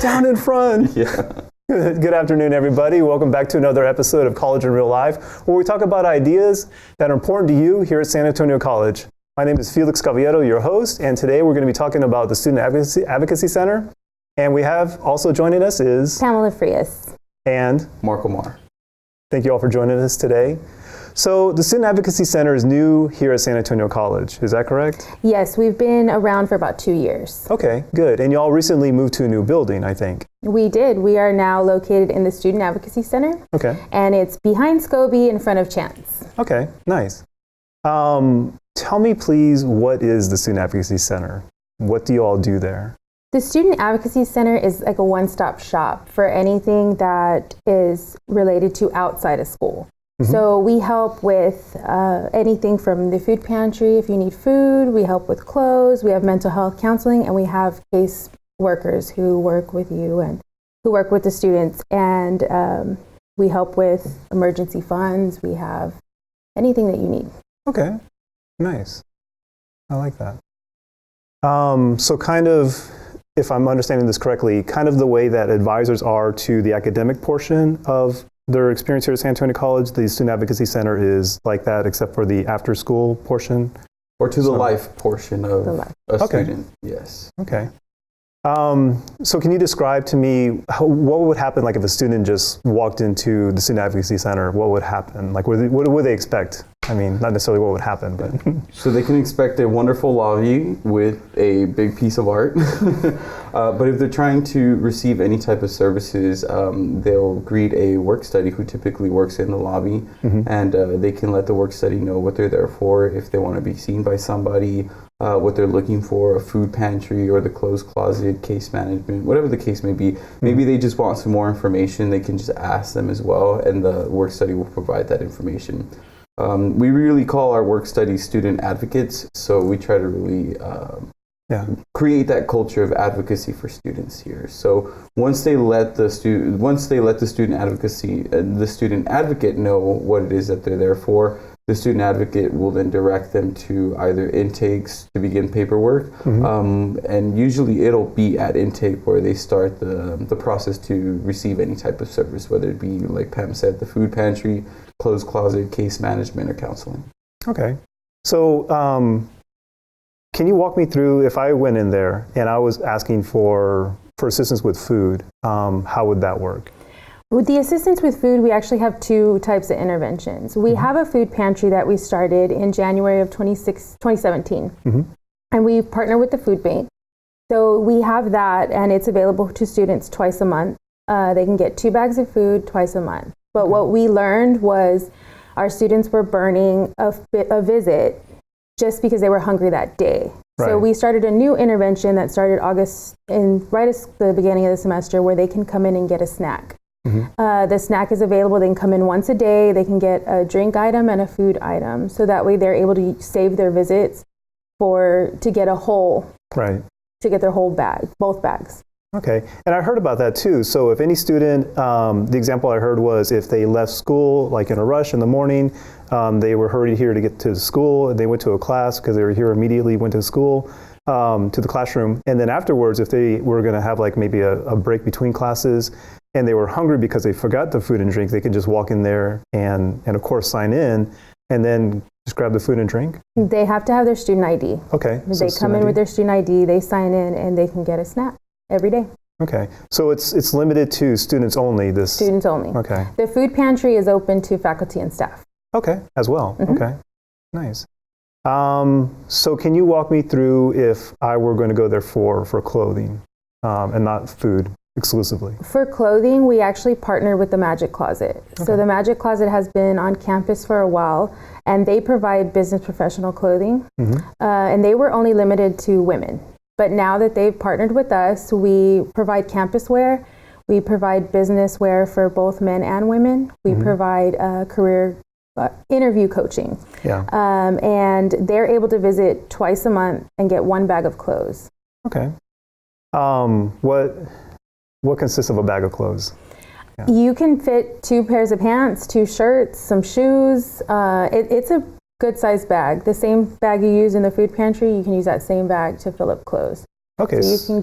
Down in front. Yeah. Good afternoon, everybody. Welcome back to another episode of College in Real Life, where we talk about ideas that are important to you here at San Antonio College. My name is Felix Caballero, your host, and today we're going to be talking about the Student Advocacy Center. And we have also joining us is Pamela Frias and Mark Omar. Thank you all for joining us today. So the Student Advocacy Center is new here at San Antonio College. Is that correct? Yes, we've been around for about 2 years. Okay, good. And you all recently moved to a new building, I think. We did. We are now located in the Student Advocacy Center. Okay. And it's behind Scobie in front of Chance. Okay, nice. Tell me, please, what is the Student Advocacy Center? What do you all do there? The Student Advocacy Center is like a one-stop shop for anything that is related to outside of school. So we help with anything from the food pantry, if you need food, we help with clothes, we have mental health counseling, and we have case workers who work with you and who work with the students. And we help with emergency funds. We have anything that you need. Okay, nice. I like that. So kind of, if I'm understanding this correctly, kind of the way that advisors are to the academic portion of their experience here at San Antonio College, the Student Advocacy Center is like that, except for the after-school portion? Or to the life portion of a Okay. student, yes. Okay. So can you describe to me what would happen like if a student just walked into the Student Advocacy Center? What would happen? Like, what would they expect? I mean, not necessarily what would happen, but... So they can expect a wonderful lobby with a big piece of art. But if they're trying to receive any type of services, they'll greet a work study who typically works in the lobby, and they can let the work study know what they're there for, if they want to be seen by somebody, what they're looking for, a food pantry or the clothes closet, case management, whatever the case may be. Maybe they just want some more information, they can just ask them as well, and the work study will provide that information. We really call our work studies student advocates, so we try to really create that culture of advocacy for students here. So once they let the student advocate know what it is that they're there for, the student advocate will then direct them to either intakes to begin paperwork, and usually it'll be at intake where they start the process to receive any type of service, whether it be, like Pam said, the food pantry, clothes closet, case management, or counseling. Okay. So can you walk me through, if I went in there and I was asking for assistance with food, how would that work? With the assistance with food, we actually have two types of interventions. We have a food pantry that we started in January of 2017, and we partner with the food bank. So we have that, and it's available to students twice a month. They can get 2 bags of food twice a month. But what we learned was our students were burning a visit just because they were hungry that day. Right. So we started a new intervention that started August, right at the beginning of the semester, where they can come in and get a snack. The snack is available. They can come in once a day. They can get a drink item and a food item. So that way they're able to save their visits to get a whole, to get their whole bag, both bags. Okay, and I heard about that too. So if any student, the example I heard was if they left school like in a rush in the morning, they were hurried here to get to school, and they went to a class because they were here immediately, went to school, to the classroom, and then afterwards, if they were going to have like maybe a break between classes, and they were hungry because they forgot the food and drink, they could just walk in there and of course sign in, and then just grab the food and drink? They have to have their student ID. Okay. They come in with their student ID, they sign in, and they can get a snack every day. Okay. So it's limited to students only? Students only. Okay. The food pantry is open to faculty and staff. Okay, as well. Okay. Nice. So can you walk me through if I were going to go there for clothing and not food exclusively? For clothing, we actually partnered with the Magic Closet. Okay. So the Magic Closet has been on campus for a while, and they provide business professional clothing, and they were only limited to women. But now that they've partnered with us, we provide campus wear, we provide business wear for both men and women, we provide career interview coaching, and they're able to visit twice a month and get 1 bag of clothes. Okay. What consists of a bag of clothes? Yeah. You can fit 2 pairs of pants, 2 shirts, some shoes. It's a good sized bag. The same bag you use in the food pantry, you can use that same bag to fill up clothes. Okay. So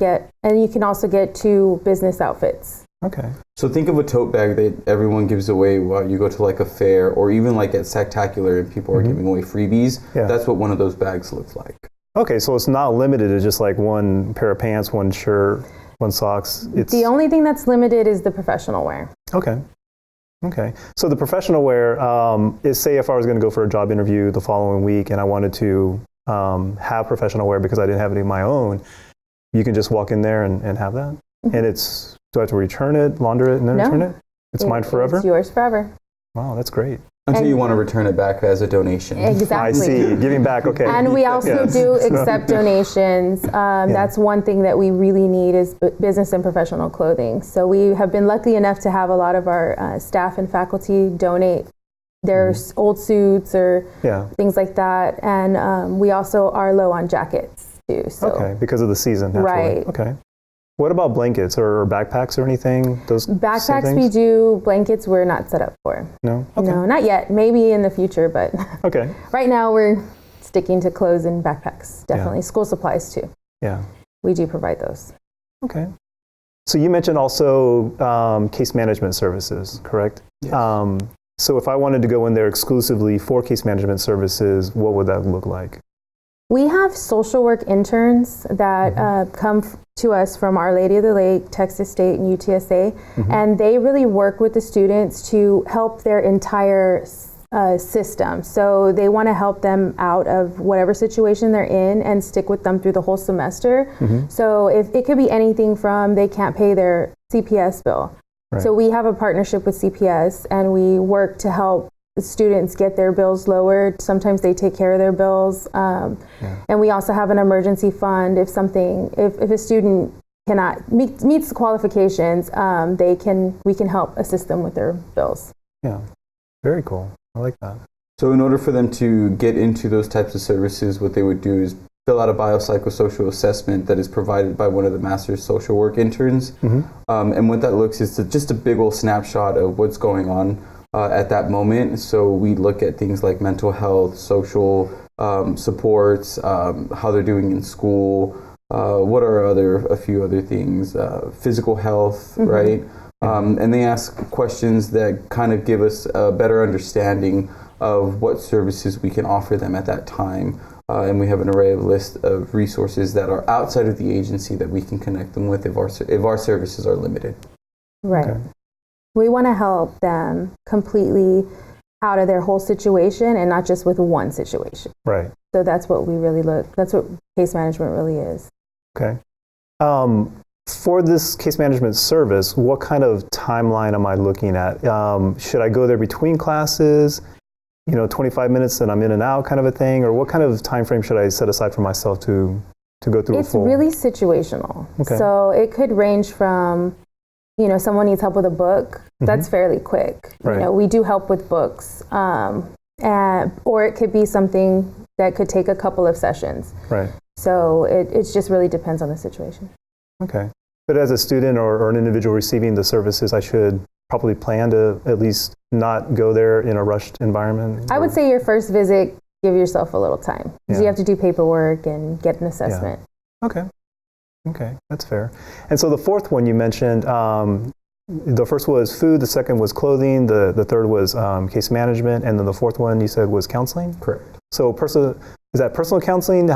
you can also get 2 business outfits. Okay. So think of a tote bag that everyone gives away while you go to like a fair or even like at Spectacular and people are giving away freebies. Yeah. That's what one of those bags looks like. Okay, so it's not limited to just like one pair of pants, one shirt, one socks. The only thing that's limited is the professional wear. Okay. Okay. So the professional wear is, say if I was going to go for a job interview the following week and I wanted to have professional wear because I didn't have any of my own, you can just walk in there and have that? And do I have to return it, launder it, and then return it? It's mine forever? It's yours forever. Wow, that's great. Until you want to return it back as a donation. Exactly. I see. Giving back, okay. And we also do accept donations. That's one thing that we really need is business and professional clothing. So we have been lucky enough to have a lot of our staff and faculty donate their old suits or things like that. And we also are low on jackets too. So. Okay, because of the season, naturally. Right. Okay. What about blankets or backpacks or anything? Those backpacks we do. Blankets we're not set up for. No? Okay. No, not yet. Maybe in the future, but okay. Right now we're sticking to clothes and backpacks. Definitely. School supplies too. Yeah. We do provide those. Okay. So you mentioned also case management services, correct? Yes. So if I wanted to go in there exclusively for case management services, what would that look like? We have social work interns that come to us from Our Lady of the Lake, Texas State, and UTSA, and they really work with the students to help their entire system. So they want to help them out of whatever situation they're in and stick with them through the whole semester. So if it could be anything from they can't pay their CPS bill. Right. So we have a partnership with CPS, and we work to help students get their bills lowered. Sometimes they take care of their bills. And we also have an emergency fund if a student cannot meets the qualifications, we can help assist them with their bills. Yeah, very cool. I like that. So in order for them to get into those types of services, what they would do is fill out a biopsychosocial assessment that is provided by one of the master's social work interns. And what that looks is just a big old snapshot of what's going on at that moment. So we look at things like mental health, social supports, how they're doing in school, what are a few other things, physical health, right? And they ask questions that kind of give us a better understanding of what services we can offer them at that time. And we have an array of list of resources that are outside of the agency that we can connect them with if our services are limited. Right. Okay. We want to help them completely out of their whole situation and not just with one situation. Right. So that's what that's what case management really is. Okay. For this case management service, what kind of timeline am I looking at? Should I go there between classes, 25 minutes and I'm in and out kind of a thing? Or what kind of time frame should I set aside for myself to go through It's really situational. Okay. So it could range from, someone needs help with a book. That's fairly quick. Right. We do help with books. Or it could be something that could take a couple of sessions. Right. So it just really depends on the situation. Okay. But as a student or an individual receiving the services, I should probably plan to at least not go there in a rushed environment? I would say your first visit, give yourself a little time. Because you have to do paperwork and get an assessment. Yeah. Okay, that's fair. And so the fourth one you mentioned, the first was food, the second was clothing, the third was case management, and then the fourth one you said was counseling? Correct. So is that personal counseling?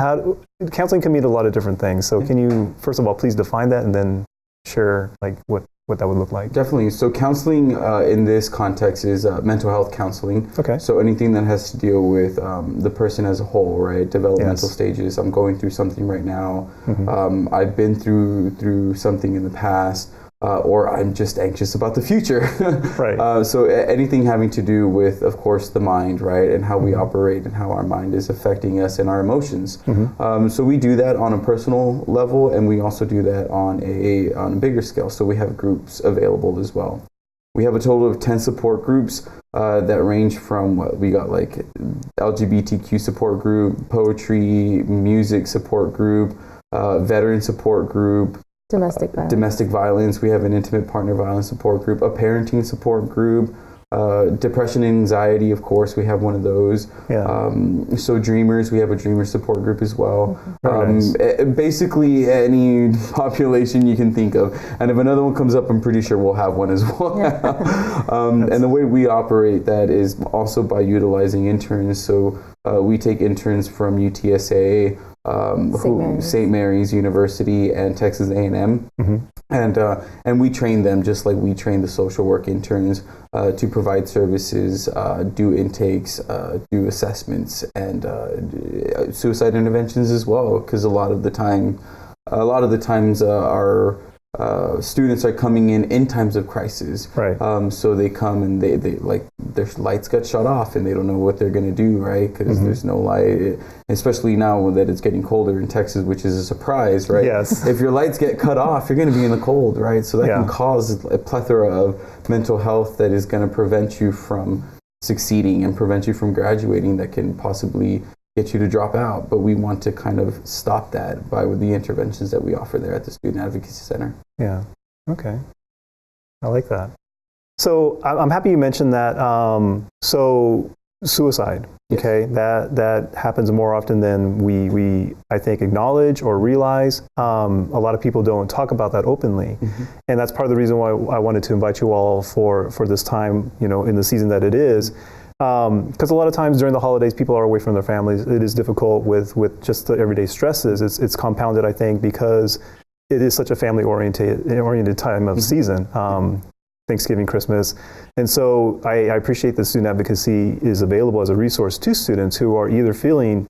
Counseling can mean a lot of different things. So can you, first of all, please define that and then share what that would look like? Definitely. So counseling in this context is mental health counseling. Okay. So anything that has to deal with the person as a whole, right? Developmental stages. I'm going through something right now. I've been through something in the past. Or I'm just anxious about the future. Right. So anything having to do with, of course, the mind, right, and how we operate and how our mind is affecting us and our emotions. So we do that on a personal level, and we also do that on a bigger scale. So we have groups available as well. We have a total of 10 support groups that range from we got like LGBTQ support group, poetry, music support group, veteran support group, Domestic violence. We have an intimate partner violence support group, a parenting support group, Depression and anxiety, of course, we have one of those. Yeah. So dreamers, we have a dreamer support group as well. Nice. Basically any population you can think of. And if another one comes up, I'm pretty sure we'll have one as well. And the way we operate that is also by utilizing interns. So we take interns from UTSA, St. Mary's University, and Texas A&M. And we train them just like we train the social work interns to provide services, do intakes, do assessments, and suicide interventions as well. Because a lot of the times, our students are coming in times of crisis. Right. So they come and they like their lights got shut off and they don't know what they're going to do, right? Because there's no light, especially now that it's getting colder in Texas, which is a surprise, right? Yes. If your lights get cut off, you're going to be in the cold, right? So that can cause a plethora of mental health that is going to prevent you from succeeding and prevent you from graduating, that can possibly get you to drop out. But we want to kind of stop that by the interventions that we offer there at the Student Advocacy Center. Yeah. Okay. I like that. So I'm happy you mentioned that. So suicide, okay, that happens more often than we I think acknowledge or realize. A lot of people don't talk about that openly, and that's part of the reason why I wanted to invite you all for this time, in the season that it is. Because a lot of times during the holidays, people are away from their families. It is difficult with just the everyday stresses. It's compounded, I think, because it is such a family-oriented time of season, Thanksgiving, Christmas. And so I appreciate that Student Advocacy is available as a resource to students who are either feeling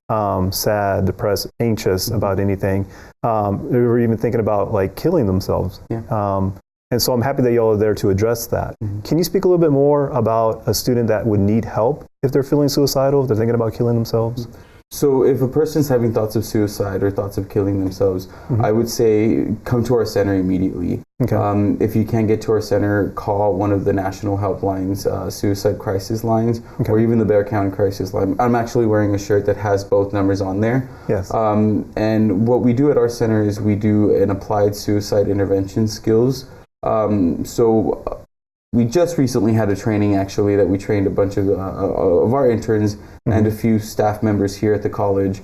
sad, depressed, anxious about anything, or even thinking about like killing themselves. Yeah. And so I'm happy that y'all are there to address that. Can you speak a little bit more about a student that would need help if they're feeling suicidal, if they're thinking about killing themselves? So if a person's having thoughts of suicide or thoughts of killing themselves, I would say come to our center immediately. Okay. If you can't get to our center, call one of the national helplines, suicide crisis lines, or even the Bexar County crisis line. I'm actually wearing a shirt that has both numbers on there. Yes. And what we do at our center is we do an applied suicide intervention skills. So we just recently had a training actually that we trained a bunch of our interns and a few staff members here at the college.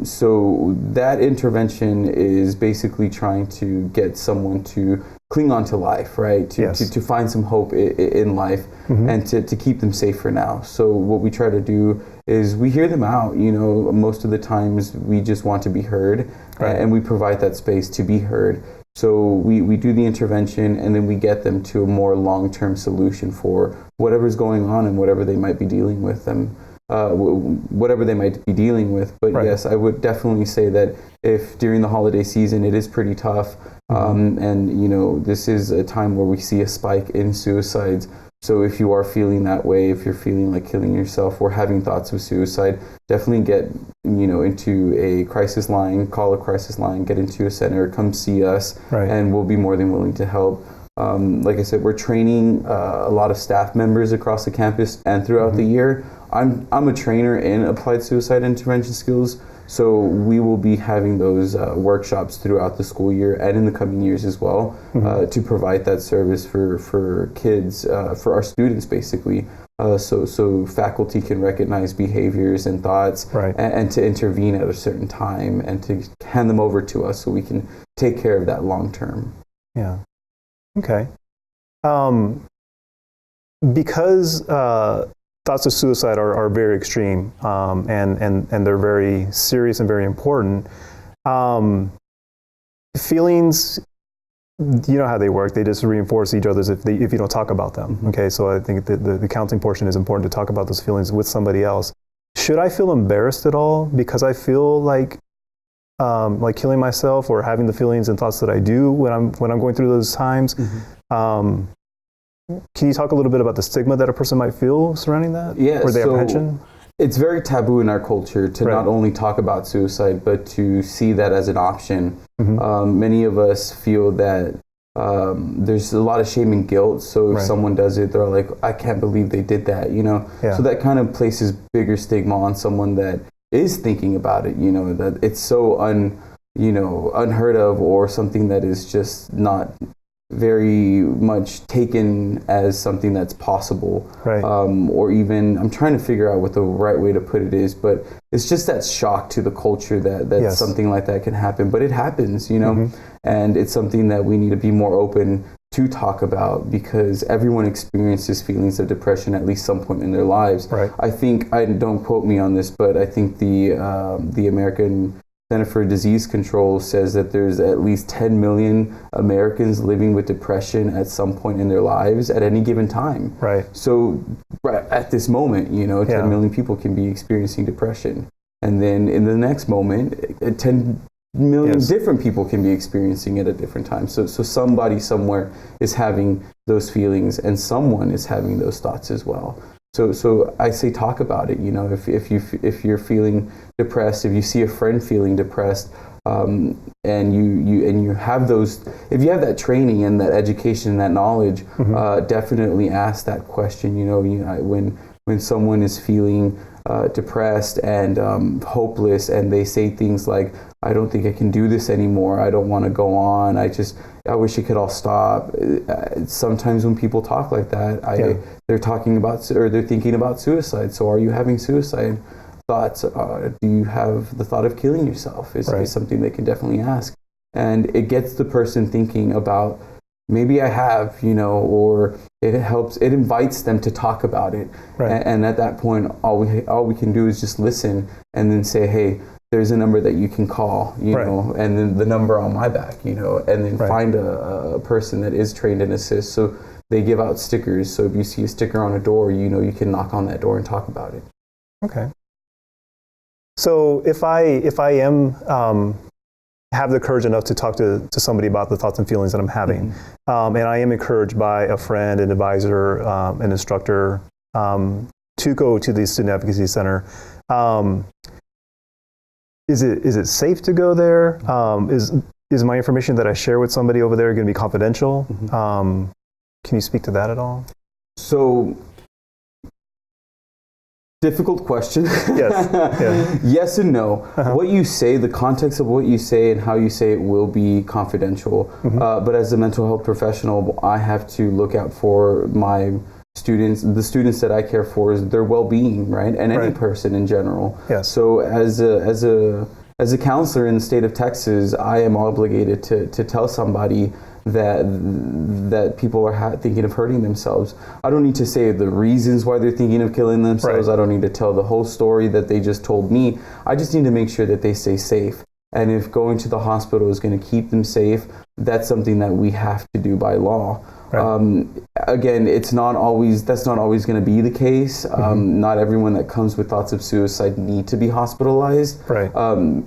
So that intervention is basically trying to get someone to cling on to life, right? To find some hope in life and to keep them safe for now. So what we try to do is we hear them out. Most of the times we just want to be heard, and we provide that space to be heard. So we do the intervention, and then we get them to a more long-term solution for whatever's going on and whatever they might be dealing with them. Whatever they might be dealing with. But yes, I would definitely say that if during the holiday season it is pretty tough, and this is a time where we see a spike in suicides. So if you are feeling that way, if you're feeling like killing yourself or having thoughts of suicide, definitely get into a crisis line, call a crisis line, get into a center, come see us, and we'll be more than willing to help. Like I said, we're training a lot of staff members across the campus and throughout the year. I'm a trainer in applied suicide intervention skills, so we will be having those workshops throughout the school year and in the coming years as well, to provide that service for kids, for our students basically, so faculty can recognize behaviors and thoughts, and to intervene at a certain time and to hand them over to us so we can take care of that long term. Yeah. Okay. Because thoughts of suicide are very extreme, and they're very serious and very important. Feelings, you know how they work. They just reinforce each other's if you don't talk about them. Okay, so I think the counseling portion is important to talk about those feelings with somebody else. Should I feel embarrassed at all because I feel like killing myself or having the feelings and thoughts that I do when I'm going through those times? Can you talk a little bit about the stigma that a person might feel surrounding that? Yeah, or the apprehension? It's very taboo in our culture to not only talk about suicide, but to see that as an option. Many of us feel that there's a lot of shame and guilt. So if someone does it, they're like, I can't believe they did that, So that kind of places bigger stigma on someone that is thinking about it, that it's so unheard of, or something that is just not very much taken as something that's possible, Right. Or even, I'm trying to figure out what the right way to put it is, but it's just that shock to the culture that Yes. something like that can happen. But it happens, you know, and it's something that we need to be more open to talk about, because everyone experiences feelings of depression at least some point in their lives. Right. I think, don't quote me on this, but I think the American Center for Disease Control says that there's at least 10 million Americans living with depression at some point in their lives at any given time. Right. So right at this moment, you know, 10 million people can be experiencing depression. And then in the next moment, 10 million different people can be experiencing it at different times. So somebody somewhere is having those feelings, and someone is having those thoughts as well. So I say talk about it. You know, if you're feeling depressed, if you see a friend feeling depressed, and you have those, if you have that training and that education and that knowledge, definitely ask that question. You know, when someone is feeling depressed and hopeless, and they say things like, "I don't think I can do this anymore. I don't want to go on. I wish it could all stop." Sometimes when people talk like that, they're talking about, or they're thinking about suicide. So are you having suicide thoughts? Do you have the thought of killing yourself? Is something they can definitely ask. And it gets the person thinking about, maybe I have, you know, or it invites them to talk about it. Right. And at that point, all we can do is just listen, and then say, hey, there's a number that you can call, you know, and then the number on my back, you know, and then find a person that is trained in assist. So they give out stickers. So if you see a sticker on a door, you know, you can knock on that door and talk about it. Okay. So if I am have the courage enough to talk to somebody about the thoughts and feelings that I'm having, and I am encouraged by a friend, an advisor, an instructor, to go to the Student Advocacy Center, is it safe to go there? Is my information that I share with somebody over there going to be confidential? Can you speak to that at all? So, difficult question. Yes. Yeah. Yes and no. What you say, the context of what you say and how you say it will be confidential. But as a mental health professional, I have to look out for my students, the students that I care for, is their well-being, right? And any person in general. Yes. So as a counselor in the state of Texas, I am obligated to tell somebody that people are thinking of hurting themselves. I don't need to say the reasons why they're thinking of killing themselves. I don't need to tell the whole story that they just told me. I just need to make sure that they stay safe. And if going to the hospital is going to keep them safe, that's something that we have to do by law. Again, that's not always going to be the case. Not everyone that comes with thoughts of suicide need to be hospitalized.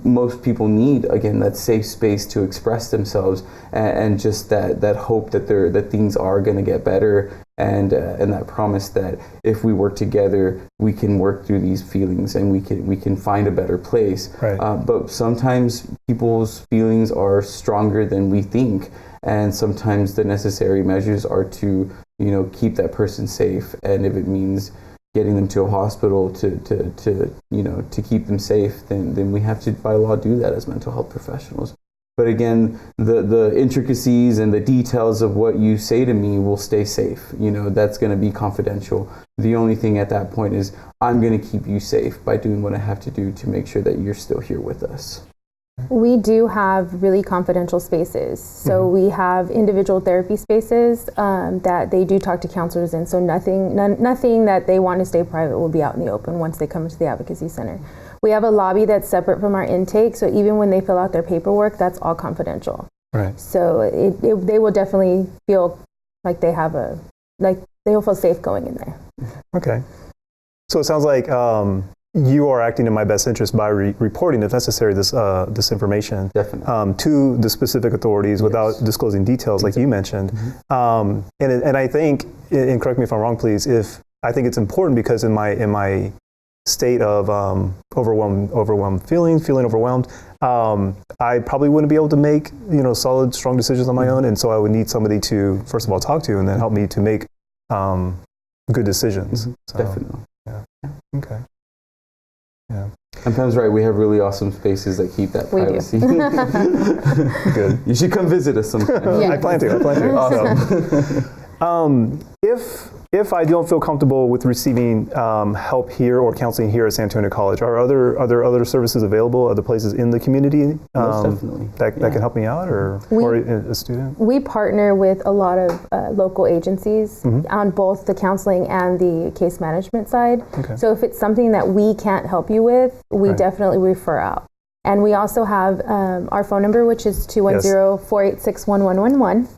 Most people need, again, that safe space to express themselves, and just that hope that things are going to get better, and that promise that if we work together, we can work through these feelings, and we can find a better place. But sometimes people's feelings are stronger than we think. And sometimes the necessary measures are to, you know, keep that person safe. And if it means getting them to a hospital to keep them safe, then we have to, by law, do that as mental health professionals. But again, the intricacies and the details of what you say to me will stay safe. You know, that's going to be confidential. The only thing at that point is I'm going to keep you safe by doing what I have to do to make sure that you're still here with us. We do have really confidential spaces. So we have individual therapy spaces that they do talk to counselors in. So nothing that they want to stay private will be out in the open once they come into the Advocacy Center. We have a lobby that's separate from our intake. So even when they fill out their paperwork, that's all confidential. So they will definitely feel like they'll feel safe going in there. Okay. So it sounds like you are acting in my best interest by reporting, if necessary, this information to the specific authorities without disclosing details, like you mentioned. And I think, and correct me if I'm wrong, please, I think it's important because in my state of feeling overwhelmed, I probably wouldn't be able to make solid, strong decisions on my own, and so I would need somebody to first of all talk to, and then help me to make good decisions. Definitely. Yeah. Okay. Yeah. And Pam's right, we have really awesome spaces that keep that We do. privacy. Good. You should come visit us sometime. Yeah. I plan to. Awesome. If I don't feel comfortable with receiving help here or counseling here at San Antonio College, are other services available, other places in the community Most definitely. that can help me out, or a student? We partner with a lot of local agencies on both the counseling and the case management side. Okay. So if it's something that we can't help you with, we Right. definitely refer out. And we also have our phone number, which is 210-486-1111.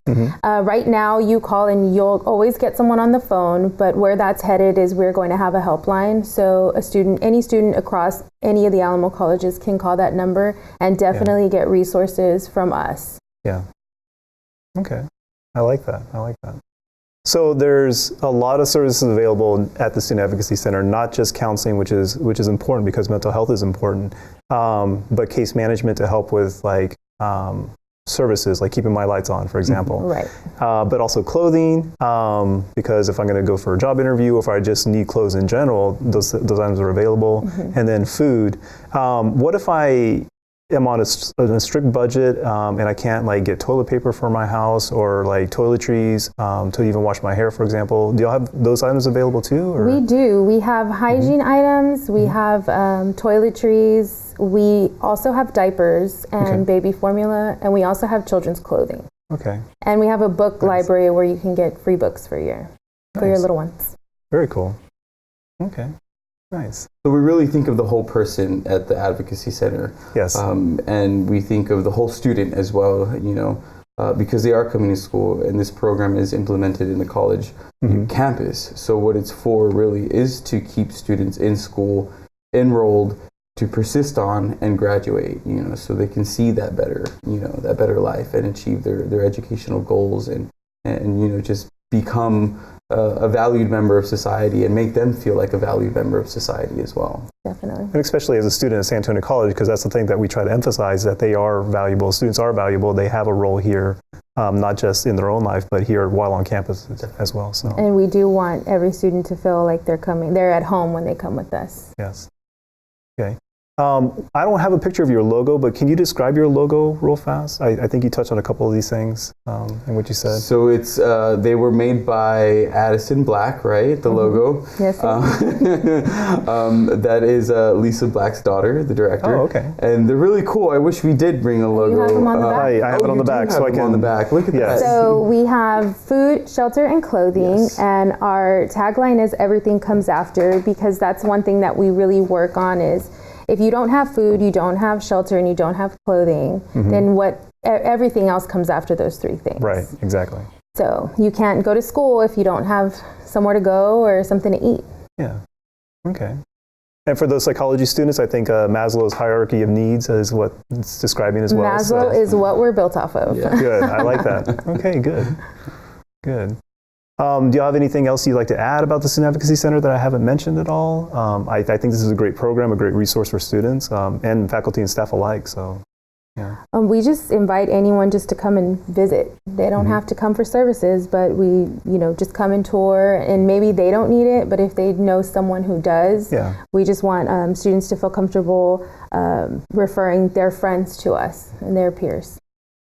Right now, you call and you'll always get someone on the phone, but where that's headed is we're going to have a helpline. So any student across any of the Alamo colleges can call that number and definitely get resources from us. Yeah. Okay. I like that. So there's a lot of services available at the Student Advocacy Center, not just counseling, which is important because mental health is important, but case management to help with like services like keeping my lights on, for example. Right. But also clothing, because if I'm going to go for a job interview, or if I just need clothes in general, those items are available. And then food. What if I am on a strict budget and I can't like get toilet paper for my house or like toiletries to even wash my hair, for example? Do y'all have those items available too? Or? We do. We have hygiene items. We have toiletries. We also have diapers and baby formula, and we also have children's clothing. Okay. And we have a book library where you can get free books for your little ones. Very cool. Okay. Nice. So we really think of the whole person at the Advocacy Center. Yes. And we think of the whole student as well, because they are coming to school and this program is implemented in the college campus. So what it's for really is to keep students in school, enrolled, to persist on and graduate, so they can see that better life and achieve their educational goals and just become a valued member of society and make them feel like a valued member of society as well. Definitely. And especially as a student at San Antonio College, because that's the thing that we try to emphasize, that they are valuable. Students are valuable. They have a role here, not just in their own life, but here while on campus as well. So. And we do want every student to feel like they're at home when they come with us. Yes. Okay. I don't have a picture of your logo, but can you describe your logo real fast? I think you touched on a couple of these things in what you said. So it's they were made by Addison Black, right? The logo. Yes. That is Lisa Black's daughter, the director. Oh, okay. And they're really cool. I wish we did bring a logo. You have them on the back? I have it on the back, so I can. On the back. Look at that. So we have food, shelter, and clothing, Yes. and our tagline is everything comes after, because that's one thing that we really work on is if you don't have food, you don't have shelter, and you don't have clothing, then everything else comes after those three things. Right, exactly. So you can't go to school if you don't have somewhere to go or something to eat. Yeah, okay. And for those psychology students, I think Maslow's hierarchy of needs is what it's describing as well. Maslow is what we're built off of. Yeah. Good, I like that. Okay, good. Do you have anything else you'd like to add about the Student Advocacy Center that I haven't mentioned at all? I think this is a great program, a great resource for students and faculty and staff alike. So, yeah. We just invite anyone just to come and visit. They don't have to come for services, but we, just come and tour. And maybe they don't need it, but if they know someone who does, we just want students to feel comfortable referring their friends to us and their peers.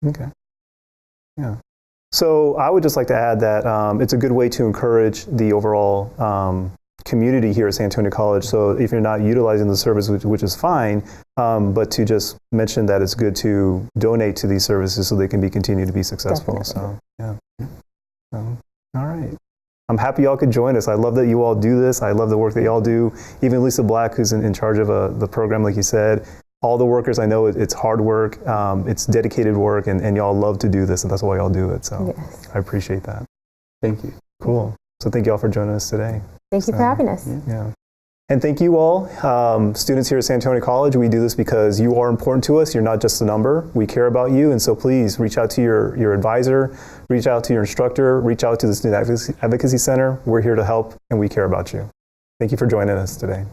Okay. Yeah. So I would just like to add that it's a good way to encourage the overall community here at San Antonio College. So if you're not utilizing the service, which is fine, but to just mention that it's good to donate to these services so they can continue to be successful. Definitely. So, yeah. All right. I'm happy y'all could join us. I love that you all do this. I love the work that y'all do. Even Lisa Black, who's in charge of the program, like you said. All the workers, I know it's hard work, it's dedicated work, and y'all love to do this, and that's why y'all do it. So Yes. I appreciate that. Thank you. Cool. So thank y'all for joining us today. Thank you for having us. Yeah. And thank you all, students here at San Antonio College. We do this because you are important to us. You're not just a number. We care about you, and so please reach out to your advisor, reach out to your instructor, reach out to the Student Advocacy Center. We're here to help, and we care about you. Thank you for joining us today.